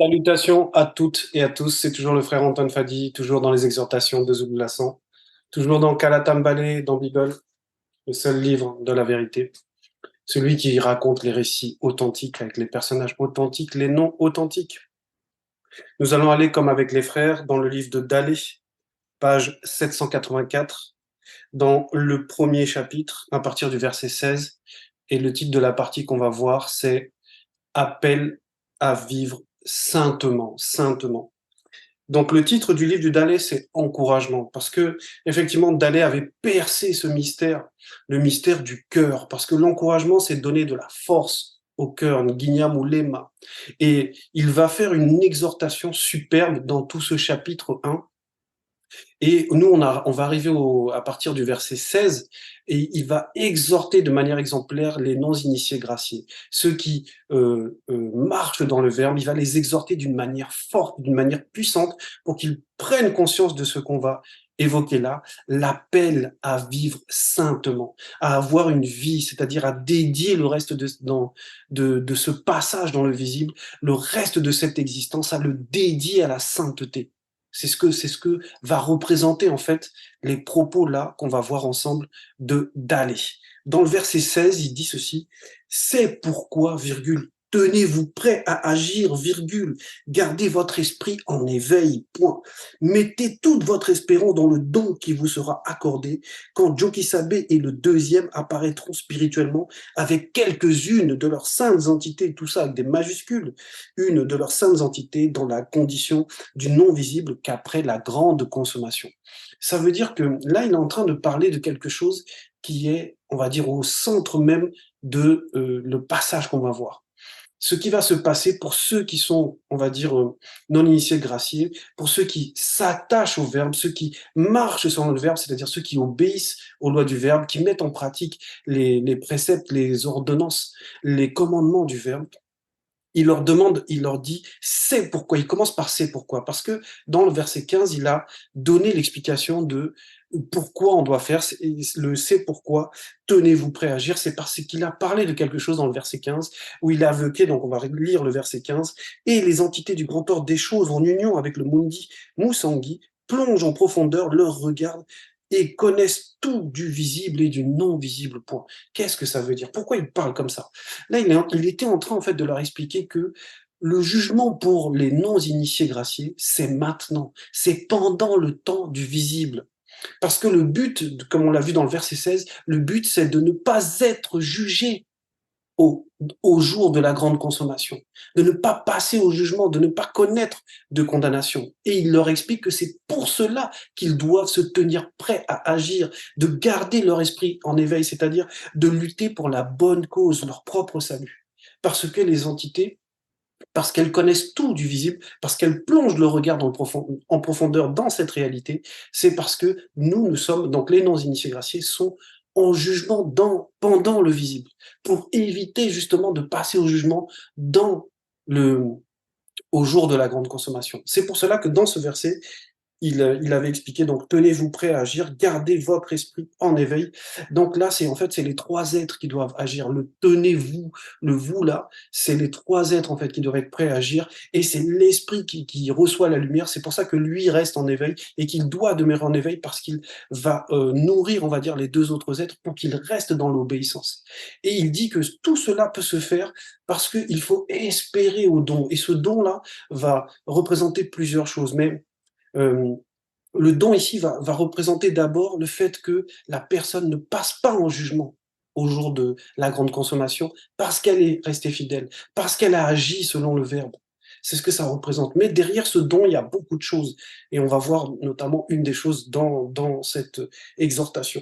Salutations à toutes et à tous, c'est toujours le frère Antoine Fadi, toujours dans les exhortations de Zoubou Lassan, toujours dans Kalatam Balé, dans Bible, le seul livre de la vérité, celui qui raconte les récits authentiques avec les personnages authentiques, les noms authentiques. Nous allons aller, comme avec les frères, dans le livre de Dalé, page 784, dans le premier chapitre, à partir du verset 16, et le titre de la partie qu'on va voir, c'est Appel à vivre saintement, saintement. Donc le titre du livre du Dalai, c'est Encouragement, parce que effectivement Dalai avait percé ce mystère, le mystère du cœur, parce que l'encouragement, c'est donner de la force au cœur, Nguignam ou Lema. Et il va faire une exhortation superbe dans tout ce chapitre 1, et nous, on va arriver à partir du verset 16, et il va exhorter de manière exemplaire les non-initiés graciés. Ceux qui marchent dans le Verbe, il va les exhorter d'une manière forte, d'une manière puissante, pour qu'ils prennent conscience de ce qu'on va évoquer là, l'appel à vivre saintement, à avoir une vie, c'est-à-dire à dédier le reste de ce passage dans le visible, le reste de cette existence, à le dédier à la sainteté. C'est ce que va représenter en fait les propos là qu'on va voir ensemble de Dalé. Dans le verset 16, il dit ceci: c'est pourquoi, virgule, tenez-vous prêt à agir, virgule, gardez votre esprit en éveil, point. Mettez toute votre espérance dans le don qui vous sera accordé quand Jokisabe et le deuxième apparaîtront spirituellement avec quelques-unes de leurs saintes entités, tout ça avec des majuscules, une de leurs saintes entités dans la condition du non visible qu'après la grande consommation. Ça veut dire que là, il est en train de parler de quelque chose qui est, on va dire, au centre même de le passage qu'on va voir. Ce qui va se passer pour ceux qui sont, on va dire, non initiés graciés, pour ceux qui s'attachent au Verbe, ceux qui marchent selon le Verbe, c'est-à-dire ceux qui obéissent aux lois du Verbe, qui mettent en pratique les préceptes, les ordonnances, les commandements du Verbe. Il leur demande, il leur dit, c'est pourquoi. Il commence par c'est pourquoi. Parce que dans le verset 15, il a donné l'explication de pourquoi on doit faire le c'est pourquoi. Tenez-vous prêt à agir. C'est parce qu'il a parlé de quelque chose dans le verset 15, où il a évoqué, donc on va lire le verset 15, et les entités du grand ordre des choses en union avec le Mundi Musangi plongent en profondeur leur regard et connaissent tout du visible et du non visible. Point. Qu'est-ce que ça veut dire? Pourquoi il parle comme ça? Là, il était en train en fait de leur expliquer que le jugement pour les non-initiés graciés, c'est maintenant, c'est pendant le temps du visible. Parce que le but, comme on l'a vu dans le verset 16, le but c'est de ne pas être jugé au, au jour de la grande consommation, de ne pas passer au jugement, de ne pas connaître de condamnation. Et il leur explique que c'est pour cela qu'ils doivent se tenir prêts à agir, de garder leur esprit en éveil, c'est-à-dire de lutter pour la bonne cause, leur propre salut. Parce que les entités, parce qu'elles connaissent tout du visible, parce qu'elles plongent le regard en profondeur dans cette réalité, c'est parce que nous sommes, donc les non-initiés graciés, sont en jugement pendant le visible, pour éviter justement de passer au jugement dans le, au jour de la grande consommation. C'est pour cela que dans ce verset, il avait expliqué, donc tenez-vous prêts à agir, gardez votre esprit en éveil. Donc là, c'est en fait, c'est les trois êtres qui doivent agir. Le tenez-vous, le vous là, c'est les trois êtres en fait qui doivent être prêts à agir, et c'est l'esprit qui reçoit la lumière. C'est pour ça que lui reste en éveil et qu'il doit demeurer en éveil, parce qu'il va nourrir, on va dire, les deux autres êtres pour qu'ils restent dans l'obéissance. Et il dit que tout cela peut se faire parce qu'il faut espérer au don. Et ce don-là va représenter plusieurs choses. Mais euh, le don ici va représenter d'abord le fait que la personne ne passe pas en jugement au jour de la grande consommation, parce qu'elle est restée fidèle, parce qu'elle a agi selon le Verbe. C'est ce que ça représente. Mais derrière ce don, il y a beaucoup de choses. Et on va voir notamment une des choses dans cette exhortation.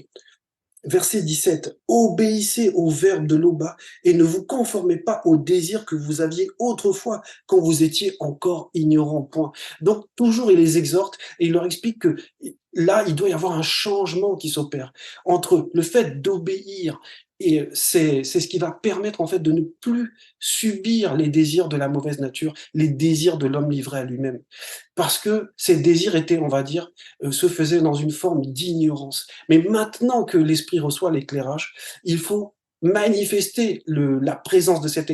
Verset 17, obéissez au verbe de l'Oba et ne vous conformez pas aux désirs que vous aviez autrefois quand vous étiez encore ignorant. Point. Donc, toujours, il les exhorte et il leur explique que là, il doit y avoir un changement qui s'opère entre le fait d'obéir, et c'est ce qui va permettre en fait de ne plus subir les désirs de la mauvaise nature, les désirs de l'homme livré à lui-même. Parce que ces désirs étaient, on va dire, se faisaient dans une forme d'ignorance. Mais maintenant que l'esprit reçoit l'éclairage, il faut manifester la présence de cet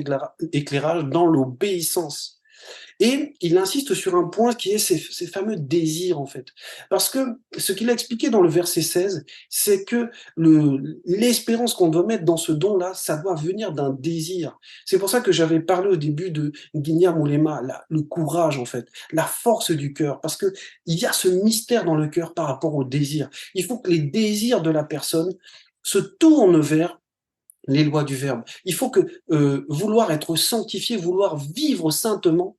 éclairage dans l'obéissance. Et il insiste sur un point qui est ces fameux désirs, en fait. Parce que ce qu'il a expliqué dans le verset 16, c'est que l'espérance qu'on doit mettre dans ce don-là, ça doit venir d'un désir. C'est pour ça que j'avais parlé au début de Guignard Moulema, le courage, en fait, la force du cœur, parce que il y a ce mystère dans le cœur par rapport au désir. Il faut que les désirs de la personne se tournent vers les lois du Verbe. Il faut que vouloir être sanctifié, vouloir vivre saintement,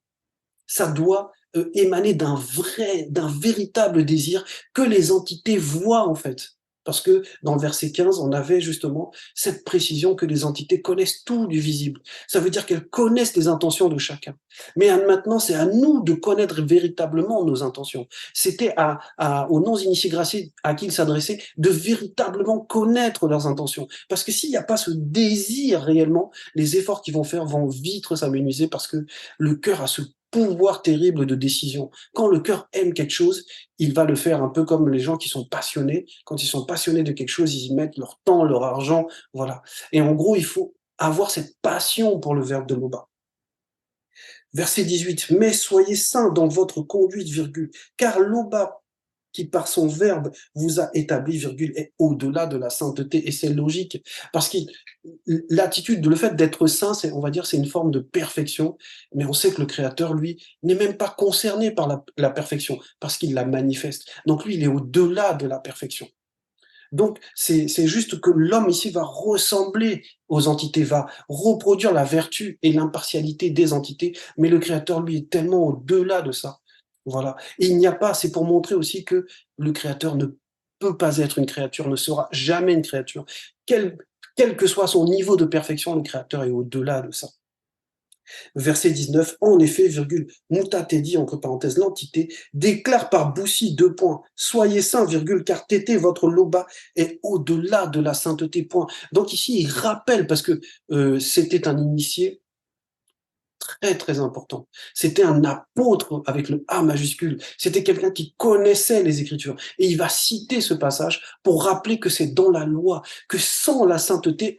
ça doit émaner d'un véritable désir que les entités voient en fait. Parce que dans le verset 15, on avait justement cette précision que les entités connaissent tout du visible. Ça veut dire qu'elles connaissent les intentions de chacun. Mais maintenant, c'est à nous de connaître véritablement nos intentions. C'était aux non-initiés graciés à qui il s'adressait de véritablement connaître leurs intentions. Parce que s'il n'y a pas ce désir réellement, les efforts qu'ils vont faire vont vite s'amenuiser parce que le cœur a ce pouvoir terrible de décision. Quand le cœur aime quelque chose, il va le faire un peu comme les gens qui sont passionnés. Quand ils sont passionnés de quelque chose, ils y mettent leur temps, leur argent, voilà. Et en gros, il faut avoir cette passion pour le verbe de Loba. Verset 18, mais soyez saints dans votre conduite, virgule, car Loba qui par son verbe vous a établi, virgule, est au-delà de la sainteté. Et c'est logique, parce que l'attitude, le fait d'être saint, c'est, on va dire, c'est une forme de perfection, mais on sait que le Créateur, lui, n'est même pas concerné par la perfection, parce qu'il la manifeste. Donc lui, il est au-delà de la perfection. Donc, c'est juste que l'homme ici va ressembler aux entités, va reproduire la vertu et l'impartialité des entités, mais le Créateur, lui, est tellement au-delà de ça. Voilà. Et il n'y a pas, c'est pour montrer aussi que le Créateur ne peut pas être une créature, ne sera jamais une créature. Quel que soit son niveau de perfection, le Créateur est au-delà de ça. Verset 19, en effet, virgule, Mutatedi, entre parenthèses, l'entité, déclare par Boussi, deux points, soyez saints, virgule, car Tété, votre loba, est au-delà de la sainteté, point. Donc ici, il rappelle, parce que c'était un initié, très très important. C'était un apôtre avec le A majuscule. C'était quelqu'un qui connaissait les Écritures. Et il va citer ce passage pour rappeler que c'est dans la loi, que sans la sainteté,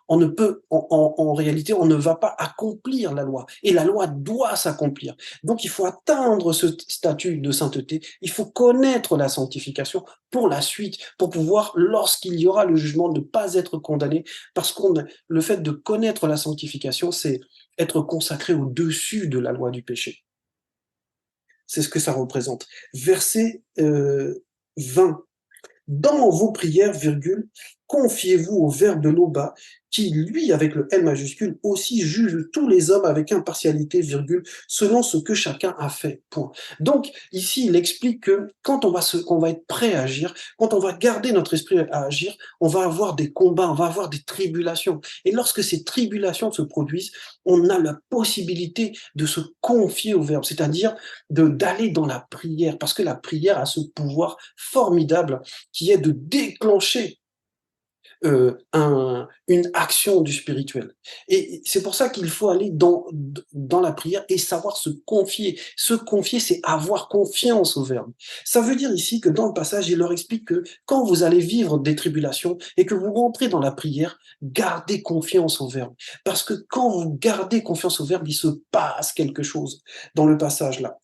on ne peut, en réalité, on ne va pas accomplir la loi. Et la loi doit s'accomplir. Donc il faut atteindre ce statut de sainteté. Il faut connaître la sanctification pour la suite, pour pouvoir, lorsqu'il y aura le jugement, ne pas être condamné. Parce que le fait de connaître la sanctification, c'est être consacré au-dessus de la loi du péché. C'est ce que ça représente. Verset 20. Dans vos prières, virgule, confiez-vous au Verbe de Loba, qui, lui, avec le L majuscule, aussi juge tous les hommes avec impartialité, virgule, selon ce que chacun a fait. Point. Donc, ici, il explique que quand on va être prêt à agir, quand on va garder notre esprit à agir, on va avoir des combats, on va avoir des tribulations. Et lorsque ces tribulations se produisent, on a la possibilité de se confier au Verbe, c'est-à-dire d'aller dans la prière, parce que la prière a ce pouvoir formidable qui est de déclencher une action du spirituel. Et c'est pour ça qu'il faut aller dans la prière et savoir se confier. Se confier, c'est avoir confiance au Verbe. Ça veut dire ici que dans le passage, il leur explique que quand vous allez vivre des tribulations et que vous rentrez dans la prière, gardez confiance au Verbe. Parce que quand vous gardez confiance au Verbe, il se passe quelque chose dans le passage là.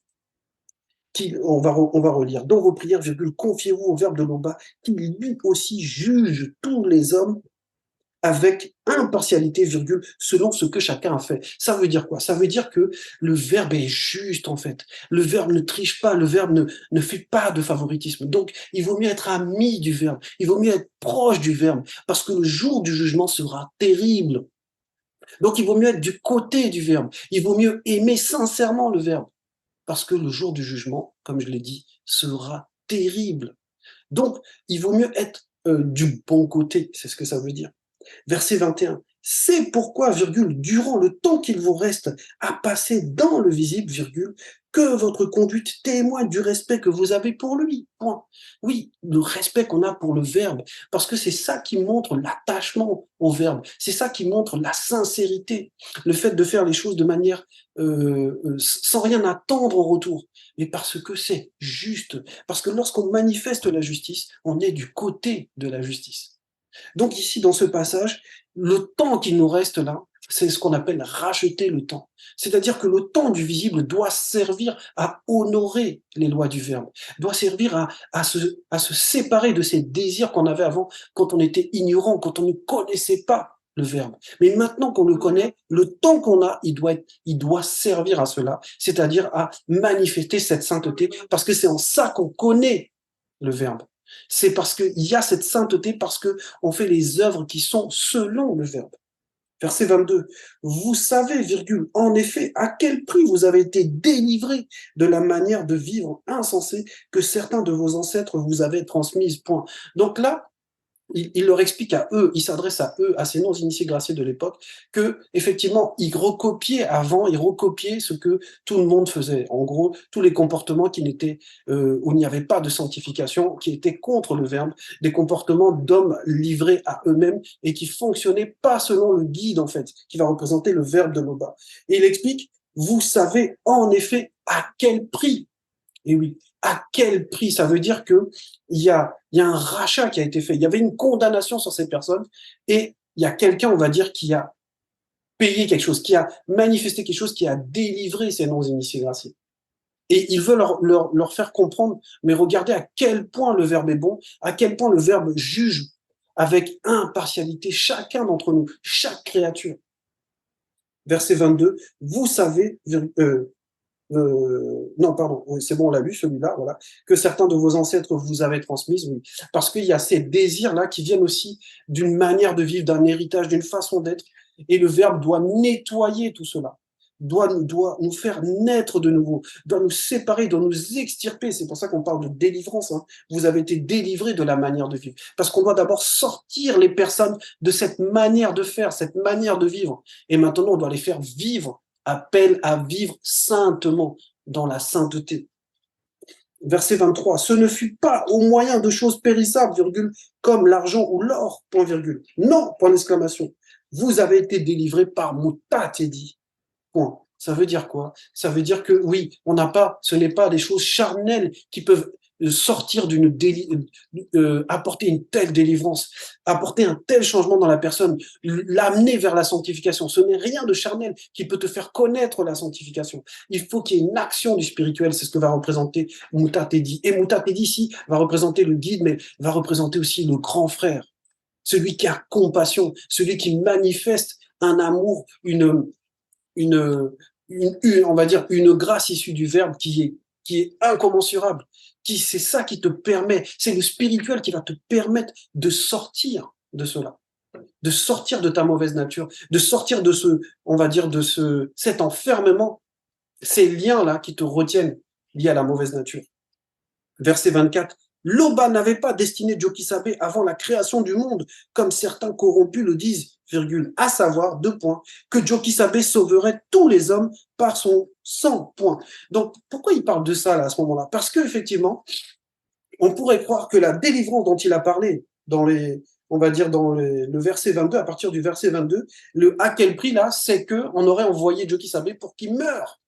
On va relire. Dans vos prières, virgule, confiez-vous au Verbe de Loba, qui lui aussi juge tous les hommes avec impartialité, virgule, selon ce que chacun a fait. Ça veut dire quoi? Ça veut dire que le Verbe est juste, en fait. Le Verbe ne triche pas, le Verbe ne fait pas de favoritisme. Donc, il vaut mieux être ami du Verbe, il vaut mieux être proche du Verbe, parce que le jour du jugement sera terrible. Donc, il vaut mieux être du côté du Verbe, il vaut mieux aimer sincèrement le Verbe. Parce que le jour du jugement, comme je l'ai dit, sera terrible. Donc, il vaut mieux être du bon côté, c'est ce que ça veut dire. Verset 21. C'est pourquoi, virgule, durant le temps qu'il vous reste à passer dans le visible, virgule, que votre conduite témoigne du respect que vous avez pour lui. Point. Oui, le respect qu'on a pour le Verbe, parce que c'est ça qui montre l'attachement au Verbe, c'est ça qui montre la sincérité, le fait de faire les choses de manière sans rien attendre au retour, mais parce que c'est juste, parce que lorsqu'on manifeste la justice, on est du côté de la justice. Donc ici, dans ce passage, le temps qu'il nous reste là, c'est ce qu'on appelle racheter le temps. C'est-à-dire que le temps du visible doit servir à honorer les lois du Verbe, doit servir à se séparer de ces désirs qu'on avait avant quand on était ignorant, quand on ne connaissait pas le Verbe. Mais maintenant qu'on le connaît, le temps qu'on a, il doit servir à cela, c'est-à-dire à manifester cette sainteté, parce que c'est en ça qu'on connaît le Verbe. C'est parce qu'il y a cette sainteté, parce qu'on fait les œuvres qui sont selon le Verbe. Verset 22. Vous savez, virgule, en effet, à quel prix vous avez été délivrés de la manière de vivre insensée que certains de vos ancêtres vous avaient transmise. Point. Donc là, il leur explique à eux, il s'adresse à eux, à ces non-initiés graciés de l'époque, que effectivement, ils recopiaient avant, ils recopiaient ce que tout le monde faisait. En gros, tous les comportements qui n'étaient, où il n'y avait pas de sanctification, qui étaient contre le Verbe, des comportements d'hommes livrés à eux-mêmes et qui fonctionnaient pas selon le guide, en fait, qui va représenter le Verbe de Loba. Et il explique, vous savez en effet à quel prix. Et oui, à quel prix? Ça veut dire que il y a un rachat qui a été fait. Il y avait une condamnation sur ces personnes et il y a quelqu'un, on va dire, qui a payé quelque chose, qui a manifesté quelque chose, qui a délivré ces non-initiés graciés. Et il veut leur faire comprendre, mais regardez à quel point le Verbe est bon, à quel point le Verbe juge avec impartialité chacun d'entre nous, chaque créature. Verset 22, vous savez, non, pardon, c'est bon, on l'a lu, celui-là, voilà, que certains de vos ancêtres vous avaient transmis, oui, parce qu'il y a ces désirs-là qui viennent aussi d'une manière de vivre, d'un héritage, d'une façon d'être, et le Verbe doit nettoyer tout cela, doit nous faire naître de nouveau, doit nous séparer, doit nous extirper. C'est pour ça qu'on parle de délivrance. Hein. Vous avez été délivrés de la manière de vivre, parce qu'on doit d'abord sortir les personnes de cette manière de faire, cette manière de vivre, et maintenant on doit les faire vivre, appelle à vivre saintement, dans la sainteté. Verset 23, ce ne fut pas au moyen de choses périssables, virgule, comme l'argent ou l'or, point virgule. Non, point d'exclamation. Vous avez été délivrés par Mutatedi. Point. Ça veut dire quoi? Ça veut dire que oui, ce n'est pas des choses charnelles qui peuvent sortir apporter une telle délivrance, apporter un tel changement dans la personne, l'amener vers la sanctification. Ce n'est rien de charnel qui peut te faire connaître la sanctification. Il faut qu'il y ait une action du spirituel, c'est ce que va représenter Mutatedi. Et Mutatedi ici va représenter le guide, mais va représenter aussi le grand frère, celui qui a compassion, celui qui manifeste un amour, on va dire, une grâce issue du Verbe qui est incommensurable. C'est ça qui te permet, c'est le spirituel qui va te permettre de sortir de cela, de sortir de ta mauvaise nature, de sortir de on va dire, cet enfermement, ces liens-là qui te retiennent liés à la mauvaise nature. Verset 24. Loba n'avait pas destiné Jokisabe avant la création du monde, comme certains corrompus le disent, virgule, à savoir, deux points, que Jokisabe sauverait tous les hommes par son sang, point. Donc, pourquoi il parle de ça là, à ce moment-là? Parce qu'effectivement, on pourrait croire que la délivrance dont il a parlé on va dire dans le verset 22, à partir du verset 22, le à quel prix là, c'est qu'on aurait envoyé Jokisabe pour qu'il meure,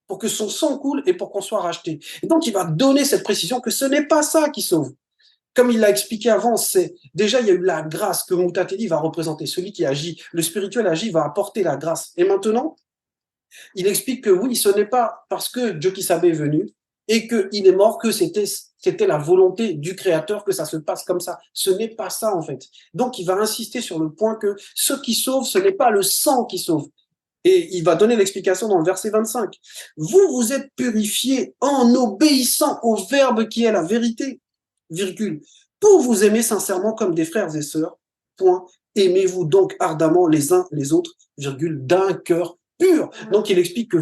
pour que son sang coule et pour qu'on soit racheté. Et donc, il va donner cette précision que ce n'est pas ça qui sauve. Comme il l'a expliqué avant, déjà, il y a eu la grâce que Mutatedi va représenter, celui qui agit. Le spirituel agit, va apporter la grâce. Et maintenant, il explique que oui, ce n'est pas parce que Jokisabe est venu et qu'il est mort que c'était la volonté du Créateur que ça se passe comme ça. Ce n'est pas ça, en fait. Donc, il va insister sur le point que ce qui sauve, ce n'est pas le sang qui sauve. Et il va donner l'explication dans le verset 25. Vous vous êtes purifiés en obéissant au Verbe qui est la vérité, virgule, pour vous aimer sincèrement comme des frères et sœurs, point. Aimez-vous donc ardemment les uns les autres, virgule, d'un cœur pur. Donc il explique que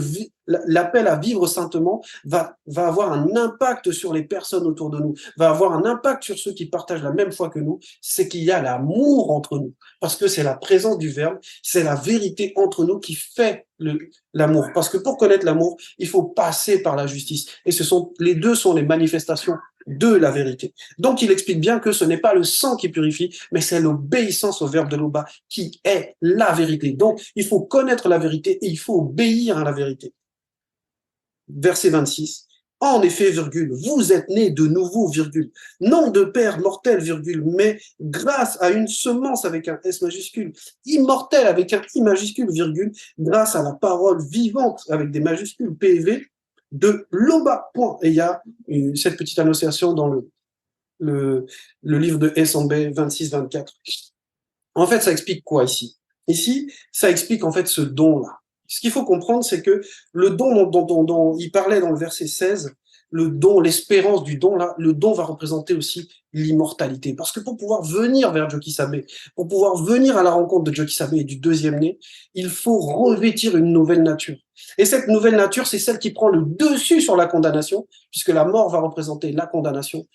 l'appel à vivre saintement va avoir un impact sur les personnes autour de nous, va avoir un impact sur ceux qui partagent la même foi que nous, c'est qu'il y a l'amour entre nous, parce que c'est la présence du Verbe, c'est la vérité entre nous qui fait l'amour. Parce que pour connaître l'amour, il faut passer par la justice. Et les deux sont les manifestations de la vérité. Donc, il explique bien que ce n'est pas le sang qui purifie, mais c'est l'obéissance au Verbe de Loba qui est la vérité. Donc, il faut connaître la vérité et il faut obéir à la vérité. Verset 26. En effet, virgule, vous êtes nés de nouveau, virgule, non de père mortel, virgule, mais grâce à une semence avec un S majuscule, immortel avec un I majuscule, virgule, grâce à la parole vivante avec des majuscules PV de Loba, point. Et il y a cette petite annonciation dans le livre de S en B 26-24. En fait, ça explique quoi ici? Ici, ça explique en fait ce don-là. Ce qu'il faut comprendre, c'est que le don dont il parlait dans le verset 16, le don, l'espérance du don, là, le don va représenter aussi l'immortalité. Parce que pour pouvoir venir vers Jokisabe, pour pouvoir venir à la rencontre de Jokisabe et du deuxième né, il faut revêtir une nouvelle nature. Et cette nouvelle nature, c'est celle qui prend le dessus sur la condamnation, puisque la mort va représenter la condamnation,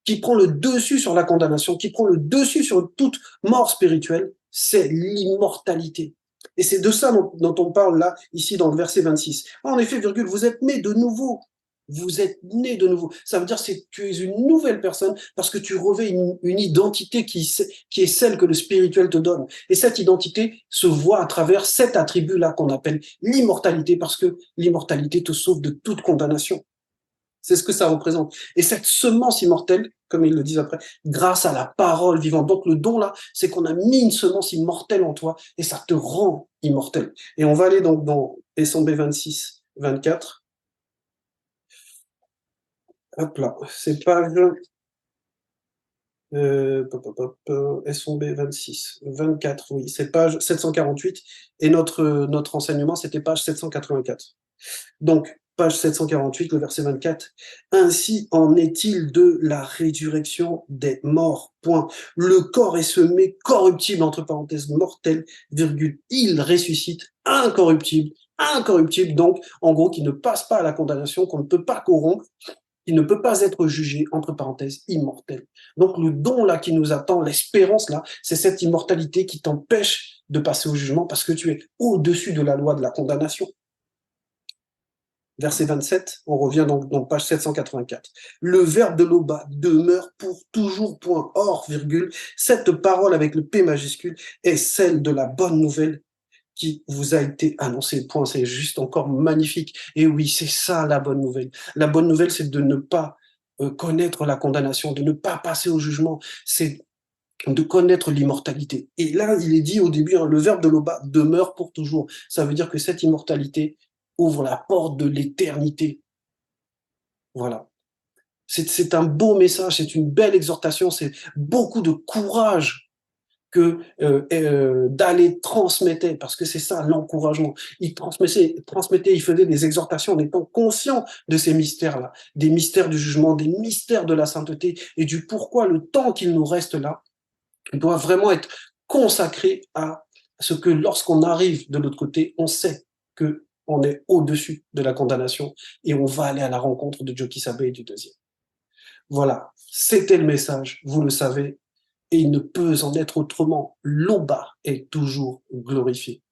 qui prend le dessus sur la condamnation, qui prend le dessus sur toute mort spirituelle, c'est l'immortalité. Et c'est de ça dont on parle là, ici dans le verset 26. En effet, virgule, vous êtes nés de nouveau. Vous êtes nés de nouveau. Ça veut dire que tu es une nouvelle personne parce que tu revêts une identité qui est celle que le spirituel te donne. Et cette identité se voit à travers cet attribut-là qu'on appelle l'immortalité, parce que l'immortalité te sauve de toute condamnation. C'est ce que ça représente. Et cette semence immortelle, comme ils le disent après, grâce à la parole vivante. Donc le don là, c'est qu'on a mis une semence immortelle en toi et ça te rend immortel. Et on va aller donc dans SMB 26, 24. Hop là, c'est page SMB 26, 24, oui, c'est page 748. Et notre enseignement, c'était page 784. Donc, page 748, le verset 24. Ainsi en est-il de la résurrection des morts. Point. Le corps est semé corruptible, entre parenthèses, mortel, virgule. Il ressuscite incorruptible. Incorruptible, donc, en gros, qui ne passe pas à la condamnation, qu'on ne peut pas corrompre, qui ne peut pas être jugé, entre parenthèses, immortel. Donc, le don là qui nous attend, l'espérance là, c'est cette immortalité qui t'empêche de passer au jugement parce que tu es au-dessus de la loi de la condamnation. Verset 27, on revient donc page 784. Le verbe de Loba demeure pour toujours, point, or, virgule, cette parole avec le P majuscule est celle de la bonne nouvelle qui vous a été annoncée, point, c'est juste encore magnifique. Et oui, c'est ça la bonne nouvelle. La bonne nouvelle, c'est de ne pas connaître la condamnation, de ne pas passer au jugement, c'est de connaître l'immortalité. Et là, il est dit au début, hein, le verbe de Loba demeure pour toujours. Ça veut dire que cette immortalité ouvre la porte de l'éternité. Voilà. C'est un beau message, c'est une belle exhortation, c'est beaucoup de courage que d'aller transmettre, parce que c'est ça l'encouragement. Il transmettait, il faisait des exhortations en étant conscient de ces mystères-là, des mystères du jugement, des mystères de la sainteté et du pourquoi le temps qu'il nous reste là doit vraiment être consacré à ce que lorsqu'on arrive de l'autre côté, on sait que on est au-dessus de la condamnation et on va aller à la rencontre de Jokisabe et du deuxième. Voilà, c'était le message, vous le savez, et il ne peut en être autrement. Loba est toujours glorifié.